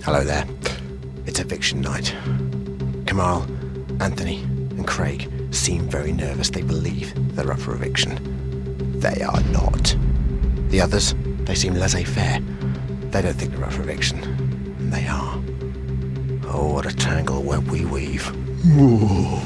Hello there. It's eviction night. Kamal, Anthony and Craig seem very nervous. They believe they're up for eviction. They are not. The others, they seem laissez-faire. They don't think they're up for eviction. And they are. Oh, what a tangle web we weave. Whoa.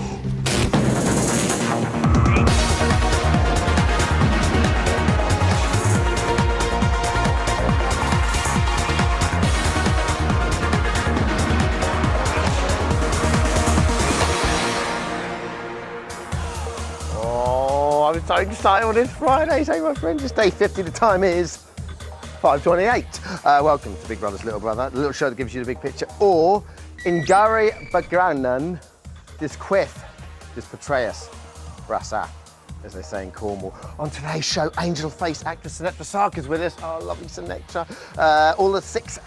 I'm so excited on this Friday, say my friends. It's day 50, the time is 5:28. Welcome to Big Brother's Little Brother, the little show that gives you the big picture. Or, in Gary Bagranan, disquith, disportrayus, brassa, as they say in Cornwall. On today's show, Angel Face actress Sinetra Sark is with us. Oh, lovely Sinetra. All the 6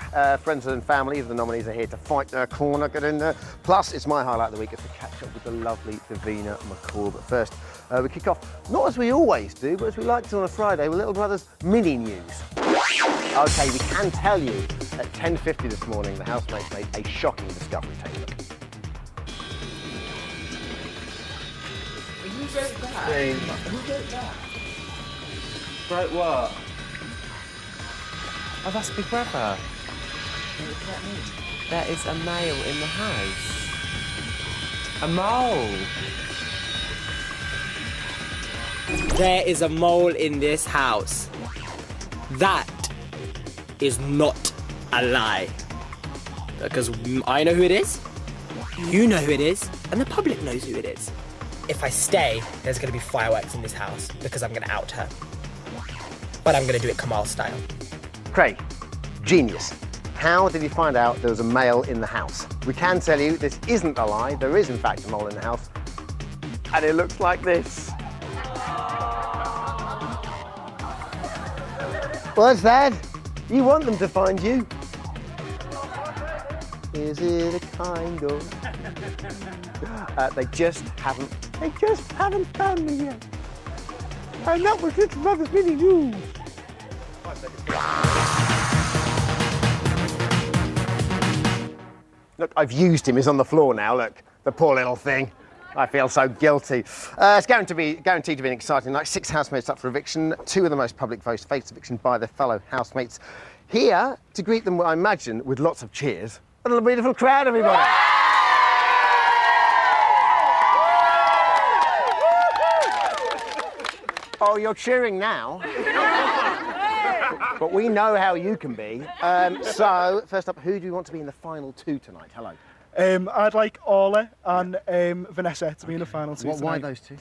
friends and family of the nominees are here to fight their corner, get in there. Plus, it's my highlight of the week is to catch up with the lovely Davina McCall. But first, we kick off, not as we always do, but as we like to on a Friday, with Little Brother's mini news. Okay, we can tell you at 10:50 this morning, the housemates made a shocking discovery. Take a look. Who wrote that? Who wrote that? Wrote what? Oh, that's Big Brother. What does that mean? There is a male in the house. A mole. There is a mole in this house. That is not a lie. Because I know who it is, you know who it is, and the public knows who it is. If I stay, there's going to be fireworks in this house because I'm going to out her. But I'm going to do it Kamal style. Craig, genius. How did you find out there was a male in the house? We can tell you this isn't a lie. There is, in fact, a mole in the house. And it looks like this. What's that? You want them to find you. Is it a kind of... They just haven't found me yet. And that was Little Brother's mini news. Look, I've used him. He's on the floor now. Look, the poor little thing. I feel so guilty. It's guaranteed to be an exciting night. 6 housemates up for eviction. 2 of the most public votes face eviction by their fellow housemates. Here to greet them, I imagine, with lots of cheers. A little beautiful crowd, everybody. Oh, you're cheering now. But we know how you can be. So, first up, who do you want to be in the final 2 tonight? Hello. I'd like Orla and Vanessa to be in the final 2 tonight. Why those 2?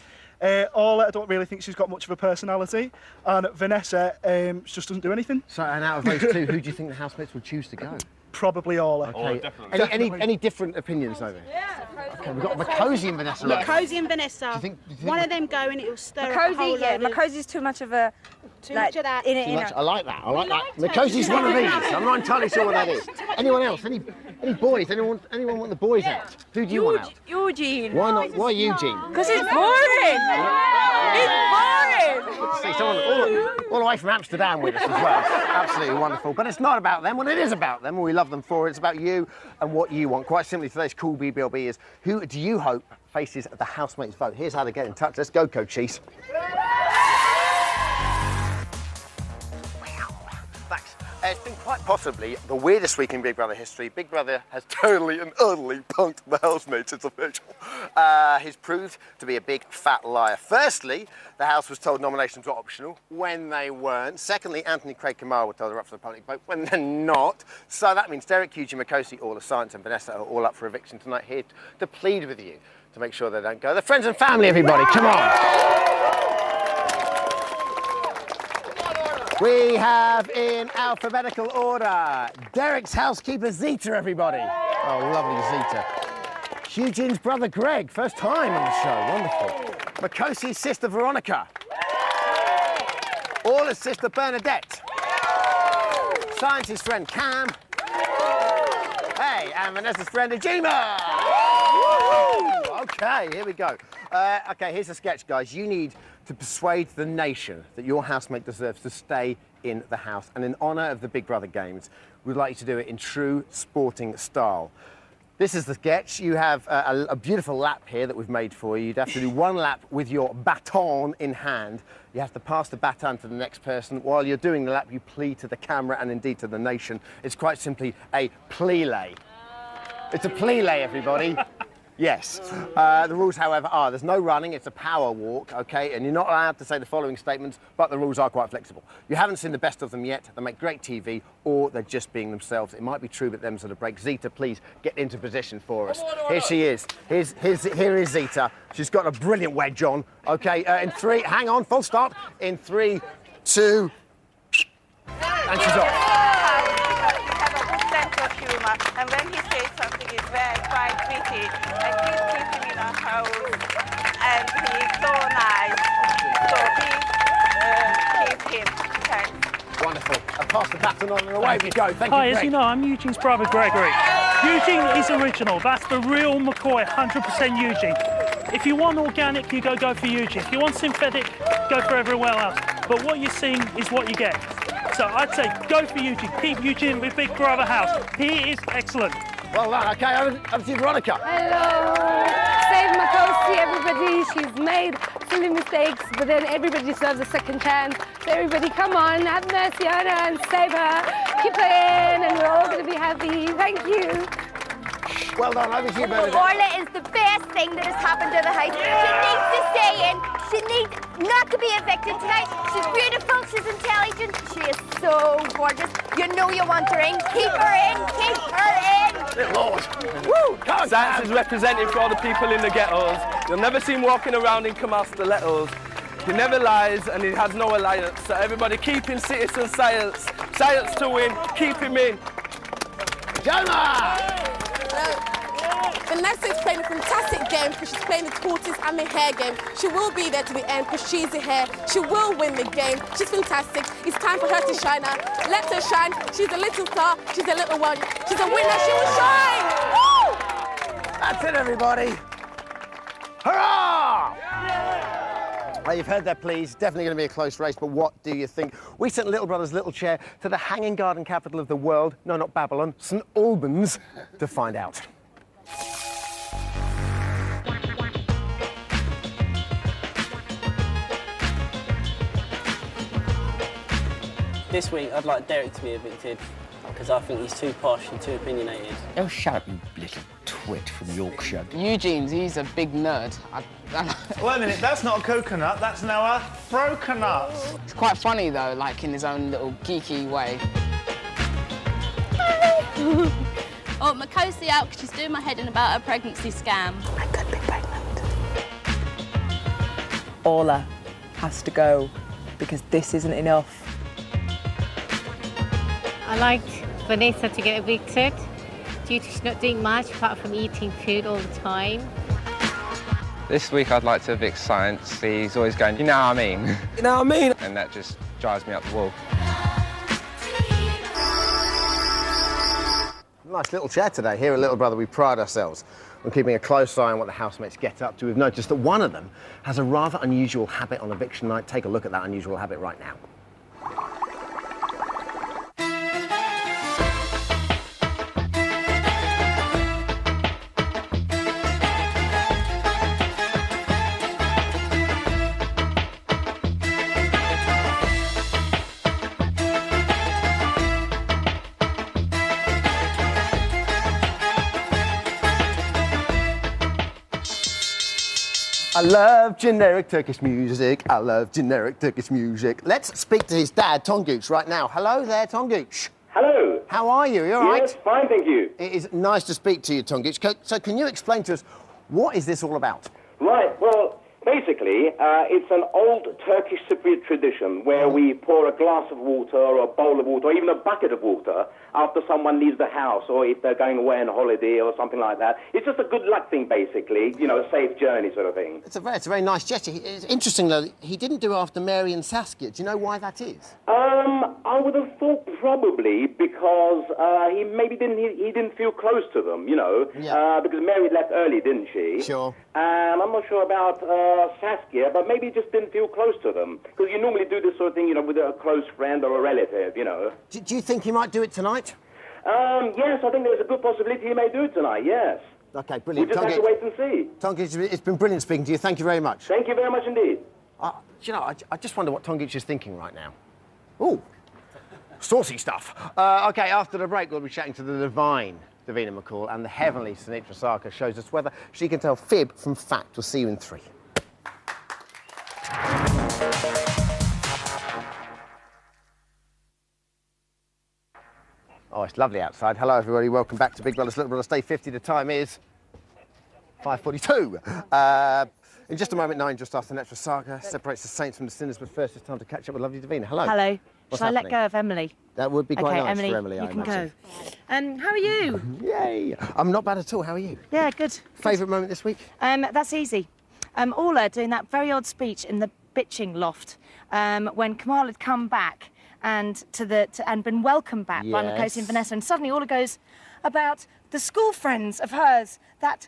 Orla, I don't really think she's got much of a personality, and Vanessa, she just doesn't do anything. So, and out of those 2, who do you think the housemates would choose to go? Probably Orla. Okay. Definitely. Any different opinions over? Yeah. Okay, we've got Makosi and Vanessa. Makosi and Vanessa. Do you think one of them go and it will stir up a whole yeah, load of... Makosi's too much of a... Too much of that. Too much? I like that. Makosi's one of these. I'm not entirely sure what that is. Anyone else? Any boys? Anyone want the boys out? Who do you want out? Eugene. Why not? Why Eugene? Because he's boring. He's boring. Good to see someone all the way from Amsterdam with us as well. It's absolutely wonderful. But it's not about them. Well, it is about them, and we love them for it. It's about you and what you want. Quite simply, today's cool BBLB is, who do you hope faces the housemates vote? Here's how to get in touch. Let's go, Coachies. Thanks. It's been quite possibly the weirdest week in Big Brother history. Big Brother has totally and utterly punked the housemates, it's official. He's proved to be a big fat liar. Firstly, the house was told nominations were optional when they weren't. Secondly, Anthony, Craig, Kamal were told they're up for the public vote when they're not. So that means Derek, Eugene, Makosi, Orla, Science and Vanessa are all up for eviction tonight, here to plead with you to make sure they don't go. They're friends and family, everybody, come on. We have in alphabetical order, Derek's housekeeper Zita, everybody. Oh, lovely Zita. Eugene's brother Greg, first time on the show, wonderful. Makosi's sister Veronica. Orla's sister Bernadette. Science's friend Cam. Hey, and Vanessa's friend Ajima. Okay, here we go. Okay, here's the sketch, guys. You need to persuade the nation that your housemate deserves to stay in the house. And in honour of the Big Brother Games, we'd like you to do it in true sporting style. This is the sketch. You have a beautiful lap here that we've made for you. You'd have to do one lap with your baton in hand. You have to pass the baton to the next person. While you're doing the lap, you plead to the camera and indeed to the nation. It's quite simply a plea-lay. It's a plea-lay, everybody. Yes. The rules, however, are there's no running, it's a power walk, OK? And you're not allowed to say the following statements, but the rules are quite flexible. You haven't seen the best of them yet. They make great TV, or they're just being themselves. It might be true, but them's sort of break. Zita, please get into position for us. Here she is. Here is Zita. She's got a brilliant wedge on. OK, in 3, hang on, full stop. In 3, 2, and she's off. And when he says something, it's very quite witty. And please keep him in our house. And he's so nice. So please keep him. Thanks. Wonderful. I'll pass the baton on and away we go. Thank you, Hi, Greg. as you know, I'm Eugene's brother, Gregory. Eugene is original. That's the real McCoy, 100% Eugene. If you want organic, you go for Eugene. If you want synthetic, go for everywhere else. But what you're seeing is what you get. So I'd say go for Eugene. Keep Eugene with Big Brother House. He is excellent. Well done. OK, over to you, Veronica. Hello. Save Makosi, everybody. She's made silly mistakes, but then everybody deserves a second chance. So everybody, come on, have mercy on her and save her. Keep her in, and we're all going to be happy. Thank you. Well done. Over to you, Bernadette. Orla is the best thing that has happened to the house. She needs to stay in. She needs not to be evicted tonight. She's beautiful. She's intelligent. She is so gorgeous. You know you want her in. Keep her in. Keep her in. Dear Lord. Woo! Come on, Science is representing for all the people in the ghettos. You'll never see him walking around in Kamal stilettos. He never lies and he has no alliance. So everybody keep in citizen science. Science to win. Keep him in. Jonah! Vanessa is playing a fantastic game because she's playing the tortoise and the hare game. She will be there to the end because she's a hare. She will win the game. She's fantastic. It's time for her to shine now. Let her shine. She's a little star. She's a little one. She's a winner. She will shine. Woo! That's it, everybody. Hurrah! Well, you've heard that, please. Definitely going to be a close race, but what do you think? We sent Little Brother's little chair to the hanging garden capital of the world, no, not Babylon, St Albans, to find out. This week, I'd like Derek to be evicted because I think he's too posh and too opinionated. Oh, shut up, you little twit from Yorkshire. He's a big nerd. Wait a minute, that's not a coconut, that's now a throw-conut. It's quite funny, though, like in his own little geeky way. Oh, Makosi out because she's doing my head in about a pregnancy scam. I could be pregnant. Orla has to go because this isn't enough. I like Vanessa to get evicted due to she's not doing much apart from eating food all the time. This week I'd like to evict Science. He's always going, you know what I mean? You know what I mean? And that just drives me up the wall. Nice little chat today. Here at Little Brother, we pride ourselves on keeping a close eye on what the housemates get up to. We've noticed that one of them has a rather unusual habit on eviction night. Take a look at that unusual habit right now. I love generic Turkish music. I love generic Turkish music. Let's speak to his dad, Tonguç, right now. Hello there, Tonguç. Hello. How are you? Are you all right? Yes, fine, thank you. It is nice to speak to you, Tonguç. So can you explain to us, what is this all about? Right, well, basically, it's an old Turkish Cypriot tradition where we pour a glass of water or a bowl of water or even a bucket of water after someone leaves the house or if they're going away on a holiday or something like that. It's just a good luck thing, basically, you know, a safe journey sort of thing. It's a very nice gesture. It's interesting, though, he didn't do it after Mary and Saskia. Do you know why that is? I would have thought probably because he maybe didn't feel close to them, you know, because Mary left early, didn't she? Sure. And I'm not sure about Saskia, but maybe he just didn't feel close to them. Because you normally do this sort of thing, you know, with a close friend or a relative, you know. Do you think he might do it tonight? Yes, I think there's a good possibility he may do it tonight, yes. OK, brilliant. We just have to wait and see. Tongic, it's been brilliant speaking to you. Thank you very much. Thank you very much indeed. You know, I just wonder what Tongic is thinking right now. Ooh, saucy stuff. OK, after the break, we'll be chatting to the divine Davina McCall and the heavenly Sinitra Sarkar shows us whether she can tell fib from fact. We'll see you in 3. Oh, it's lovely outside. Hello, everybody. Welcome back to Big Brother's Little Brother's Day 50. The time is 5:42. In just a moment, 9 just after Sinitra Sarkar separates the saints from the sinners, but first it's time to catch up with lovely Davina. Hello. Hello. What's Shall I let happening? go of Emily? That would be quite nice Emily, for Emily, you I can imagine. go. How are you? Yay! I'm not bad at all. How are you? Yeah, good. Favourite moment this week? That's easy. Orla doing that very odd speech in the bitching loft when Kamal had come back and been welcomed back by Makosi and Vanessa, and suddenly Orla goes about the school friends of hers that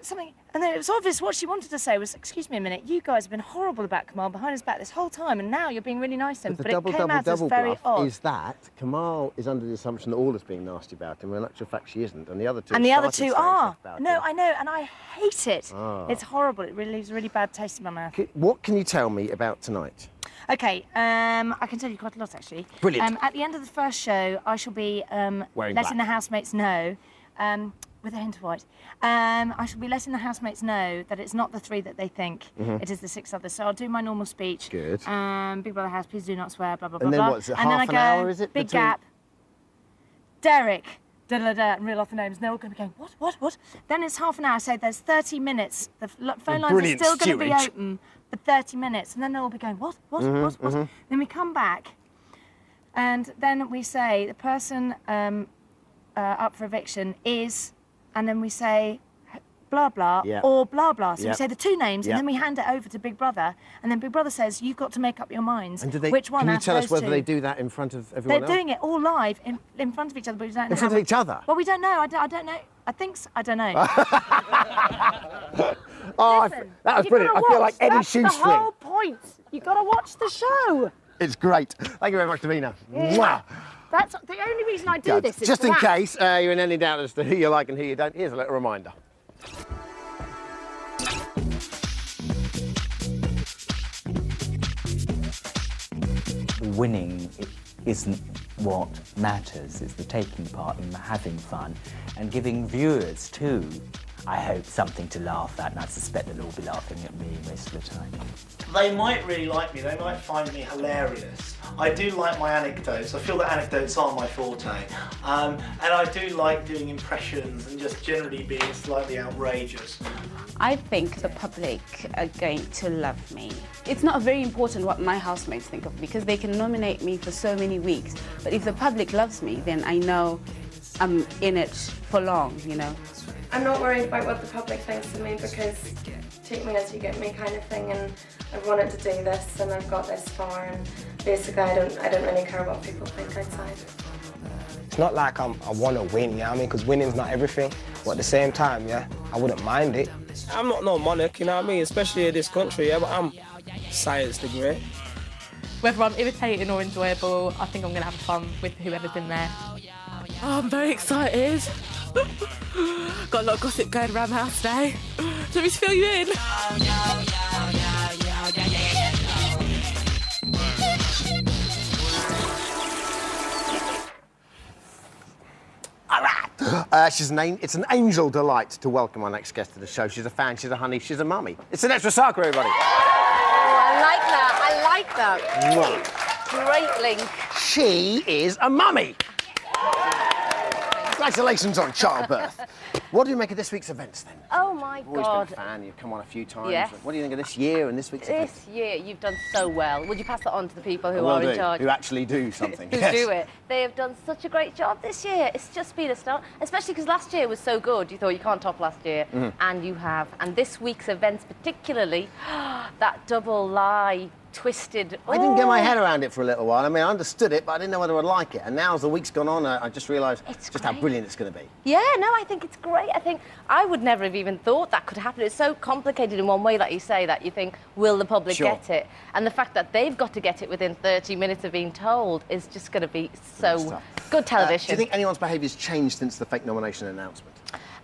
something, and then it was obvious what she wanted to say was, excuse me a minute, you guys have been horrible about Kamal behind his back this whole time, and now you're being really nice to him. But it came out as very bluff odd. is that Kamal is under the assumption that Orla's being nasty about him, when in actual fact she isn't, and the other two And the other started two saying are. stuff about No, him. I know, and I hate it. Ah. It's horrible. It really leaves a really bad taste in my mouth. What can you tell me about tonight? Okay, I can tell you quite a lot, actually. Brilliant. At the end of the first show, I shall be Wearing letting black. the housemates know, with a hint of white, I shall be letting the housemates know that it's not the 3 that they think. Mhm. It is the 6 others. So I'll do my normal speech. Good. Big Brother House, please do not swear, blah, blah, blah, And then blah. what's it, and then half I an go, hour, is it, big between- gap. Derek, da-da-da, and reel off the names. And they're all going to be going, what? Then it's half an hour. I say there's 30 minutes. The phone lines are brilliant still going to be steward. open for 30 minutes. And then they'll all be going, what? Mhm, mhm. Then we come back, and then we say the person up for eviction is, and then we say blah blah or blah blah. So we say the 2 names, and then we hand it over to Big Brother, and then Big Brother says, you've got to make up your minds. And do they, which one can you out of tell us those whether 2? they do that in front of everyone They're else? doing it all live in front of each other, but we don't know. In front how of each other? Well, we don't know. I don't know. I think I don't know. Oh, that was You've brilliant. I gotta feel watch. like Eddie That's the Shoestring. whole point. You've got to watch the show. It's great. Thank you very much, Davina. Yeah. Mwah. That's the only reason I do Good. this. Is Just for in that. case you're in any doubt as to who you like and who you don't, here's a little reminder. Winning isn't what matters, it's the taking part and having fun and giving viewers too, I hope, something to laugh at, and I suspect they'll all be laughing at me most of the time. They might really like me, they might find me hilarious. I do like my anecdotes, I feel that anecdotes are my forte. And I do like doing impressions and just generally being slightly outrageous. I think the public are going to love me. It's not very important what my housemates think of me because they can nominate me for so many weeks. But if the public loves me, then I know I'm in it for long, you know. I'm not worried about what the public thinks of me because take me as you get me kind of thing, and I've wanted to do this and I've got this far, and basically I don't really care what people think outside. It's not like I want to win, you know what I mean? Because winning's not everything. But at the same time, yeah, I wouldn't mind it. I'm not no monarch, you know what I mean? Especially in this country, yeah, but I'm science degree. Whether I'm irritating or enjoyable, I think I'm going to have fun with whoever's in there. Oh, I'm very excited. Got a lot of gossip going around the house today. Do you want me to fill you in? It's an angel delight to welcome our next guest to the show. She's a fan, she's a honey, she's a mummy. It's Sinitra Sarkar, everybody. I like that. Mwah. Great link. She is a mummy. Congratulations on childbirth. What do you make of this week's events then? Oh my You've always God. been a fan, you've come on a few times. Yes. What do you think of this year and this week's events? This year, you've done so well. Would you pass that on to the people who I will are do, in charge? who actually do something. Who Yes. do it. They have done such a great job this year. It's just been a start, especially because last year was so good. You thought you can't top last year, and you have. And this week's events particularly, that double lie, twisted. I didn't get my head around it for a little while. I mean, I understood it, but I didn't know whether I'd like it. And now as the week's gone on, I just realised just how brilliant it's going to be. Yeah, no, I think it's great. I think I would never have even thought that could happen. It's so complicated in one way, like you say, that you think, will the public Sure. get it? And the fact that they've got to get it within 30 minutes of being told is just going to be so good television. Do you think anyone's behaviour's changed since the fake nomination announcement?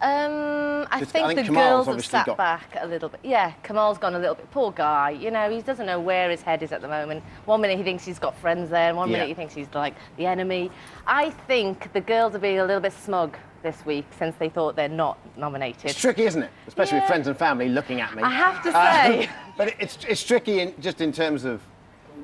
I Just- think I think the Kamal's girls have obviously sat got- back a little bit. Yeah, Kamal's gone a little bit. Poor guy, you know, he doesn't know where his head is at the moment. One minute he thinks he's got friends there, and one minute he thinks he's like the enemy. I think the girls are being a little bit smug this week since they thought they're not nominated. It's tricky, isn't it? Especially with friends and family looking at me. I have to say. But it's tricky just in terms of,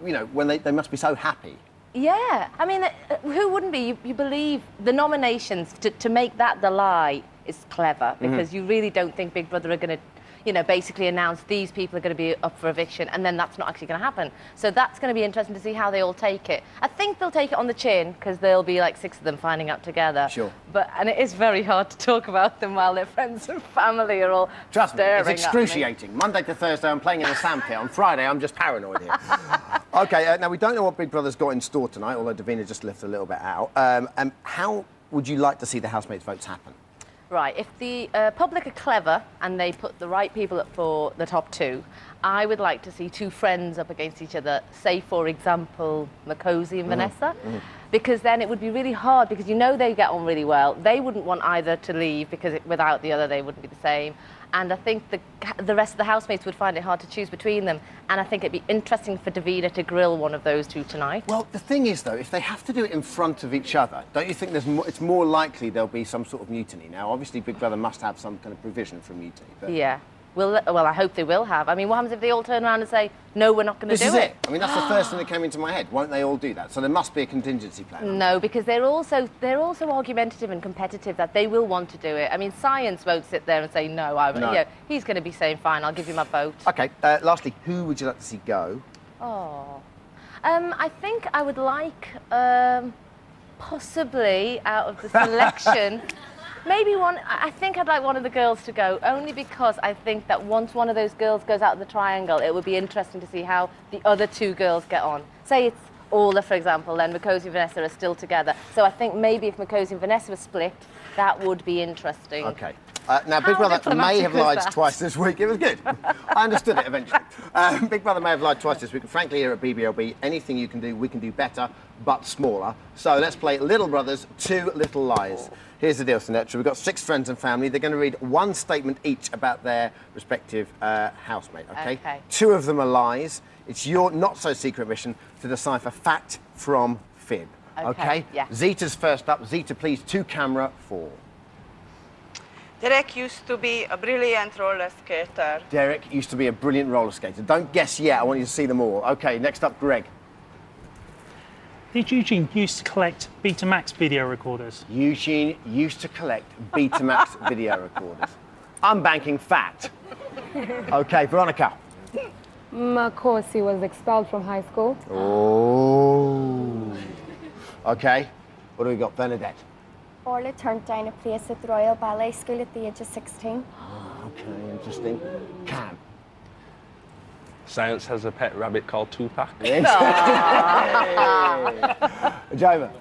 you know, when they must be so happy. Yeah, I mean, who wouldn't be? You believe the nominations to make that the lie is clever because you really don't think Big Brother are going to, you know, basically announce these people are going to be up for eviction, and then that's not actually going to happen. So that's going to be interesting to see how they all take it. I think they'll take it on the chin because there'll be like 6 of them finding out together. Sure. And it is very hard to talk about them while their friends and family are all Trust me, staring it's excruciating. Monday to Thursday, I'm playing in a sandpit. On Friday, I'm just paranoid here. OK, now we don't know what Big Brother's got in store tonight, although Davina just left a little bit out. How would you like to see the housemates' votes happen? Right, if the public are clever and they put the right people up for the top 2, I would like to see 2 friends up against each other, say, for example, Makosi and Vanessa, because then it would be really hard because you know they get on really well. They wouldn't want either to leave because without the other they wouldn't be the same. And I think the rest of the housemates would find it hard to choose between them. And I think it'd be interesting for Davina to grill one of those 2 tonight. Well, the thing is, though, if they have to do it in front of each other, don't you think it's more likely there'll be some sort of mutiny? Now, obviously, Big Brother must have some kind of provision for mutiny. But Yeah. Well, I hope they will have. I mean, what happens if they all turn around and say, no, we're not going to do This is it. I mean, that's the first thing that came into my head. Won't they all do that? So there must be a contingency plan. No, because they're also argumentative and competitive that they will want to do it. I mean, science won't sit there and say, no, yeah, he's going to be saying, fine, I'll give you my vote. OK, lastly, who would you like to see go? Oh. I think I would like, possibly, out of the selection... Maybe I think I'd like one of the girls to go, only because I think that once one of those girls goes out of the triangle, it would be interesting to see how the other 2 girls get on. Say it's Orla, for example, then Makosi and Vanessa are still together. So I think maybe if Makosi and Vanessa were split, that would be interesting. OK. Now, Big Brother may have lied twice this week. It was good. I understood it eventually. Big Brother may have lied twice this week. And frankly, here at BBLB, anything you can do, we can do better, but smaller. So let's play Little Brothers, 2 Little Lies. Here's the deal, Sinatra. We've got 6 friends and family. They're going to read 1 statement each about their respective housemate, OK? 2 of them are lies. It's your not-so-secret mission to decipher fact from fib, OK? Yeah. Zita's first up. Zita, please, to camera 4. Derek used to be a brilliant roller skater. Derek used to be a brilliant roller skater. Don't guess yet. I want you to see them all. OK, next up, Greg. Did Eugene used to collect Betamax video recorders? Eugene used to collect Betamax video recorders. I'm banking fact. OK, Veronica. Makosi was expelled from high school. Oh. OK, what do we got, Bernadette? Orla turned down a place at the Royal Ballet School at the age of 16. OK, interesting. Cam. Science has a pet rabbit called Tupac. Jova.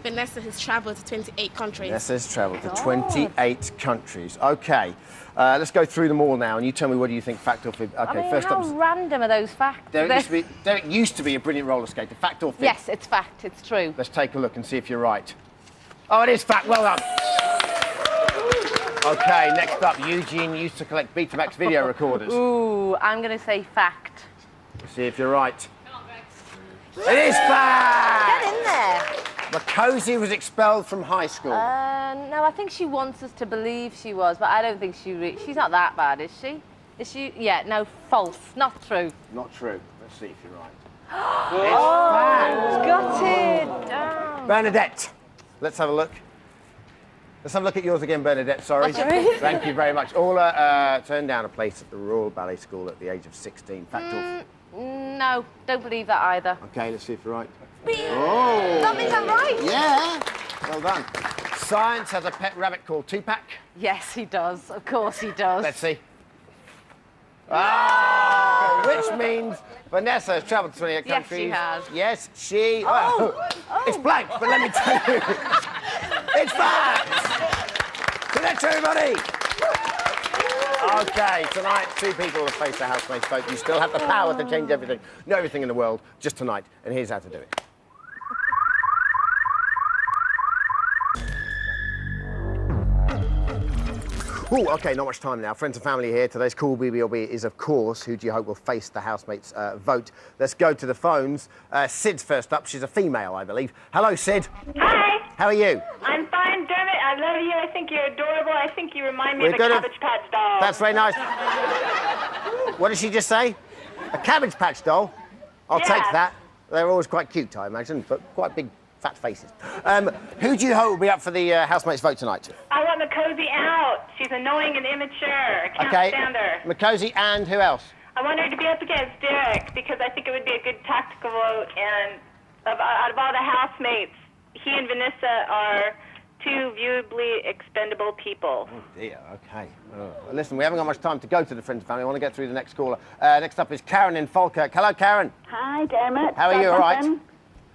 Vanessa has travelled to 28 countries. Vanessa's travelled to 28 countries. OK, let's go through them all now, and you tell me what do you think, fact or fib. OK, I mean, first how up. random are those facts? Derek used to be a brilliant roller skater. Fact or fib? Yes, it's fact. It's true. Let's take a look and see if you're right. Oh, it is fact. Well done. OK, next up, Eugene used to collect Betamax video recorders. Ooh, I'm going to say fact. Let's see if you're right. It is fact! Get in there. Makosi was expelled from high school. No, I think she wants us to believe she was, but I don't think she's not that bad, is she? Is she? Yeah, no, false. Not true. Not true. Let's see if you're right. Oh, got it. Damn. Bernadette, let's have a look. Let's have a look at yours again, Bernadette. Sorry. Sorry. Thank you very much. Ola turned down a place at the Royal Ballet School at the age of 16. Fact or... No, don't believe that either. OK, let's see if you're right. That means I'm right. Yeah. Well done. Science has a pet rabbit called Tupac. Yes, he does. Of course he does. Let's see. Oh, which means Vanessa has travelled to 28 countries. Yes, she has. Yes, she... Oh. It's blank, but let me tell you. It's fact! So that's everybody. OK, tonight, 2 people have faced the housemates vote. You still have the power to change everything. Know everything in the world, just tonight. And here's how to do it. Ooh, OK, not much time now. Friends and family here. Today's cool BBLB is, of course, who do you hope will face the housemates vote? Let's go to the phones. Sid's first up. She's a female, I believe. Hello, Sid. Hi. How are you? I'm fine, Dermot. I love you. I think you're adorable. I think you remind me of a Cabbage Patch doll. That's very nice. What did she just say? A Cabbage Patch doll? I'll take that. They're always quite cute, I imagine, but quite big, fat faces. Who do you hope will be up for the housemates vote tonight? I want Makosi out. She's annoying and immature. I can't stand her. Makosi and who else? I want her to be up against Derek because I think it would be a good tactical vote. And out of all the housemates, he and Vanessa are 2 viewably expendable people. Oh dear, OK. Listen, we haven't got much time to go to the friends and family. I want to get through the next caller. Next up is Karen in Falkirk. Hello, Karen. Hi, Dermot. How are you? All right?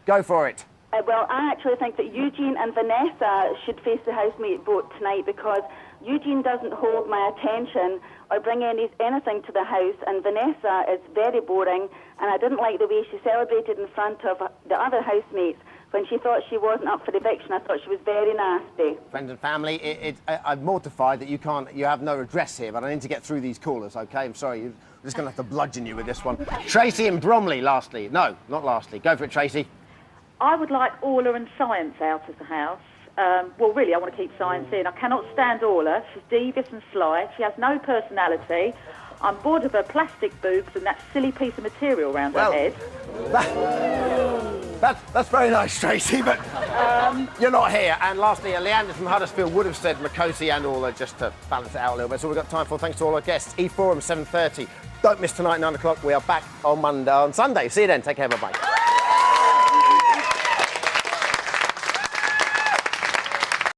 Go for it. Well, I actually think that Eugene and Vanessa should face the housemate vote tonight because Eugene doesn't hold my attention or bring anything to the house, and Vanessa is very boring, and I didn't like the way she celebrated in front of the other housemates when she thought she wasn't up for eviction. I thought she was very nasty. Friends and family, I'm mortified that you have no redress here, but I need to get through these callers, OK? I'm sorry, I'm just going to have to bludgeon you with this one. Tracy and Bromley, lastly. No, not lastly. Go for it, Tracy. I would like Orla and Science out of the house. Well, really, I want to keep Science in. I cannot stand Orla. She's devious and sly. She has no personality. I'm bored of her plastic boobs and that silly piece of material around her head. That's very nice, Tracy, but you're not here. And lastly, Leander from Huddersfield would have said Makosi and Orla just to balance it out a little bit. So we've got time for thanks to all our guests. E4 7:30. Don't miss tonight, 9 o'clock. We are back on Sunday. See you then. Take care. Bye-bye.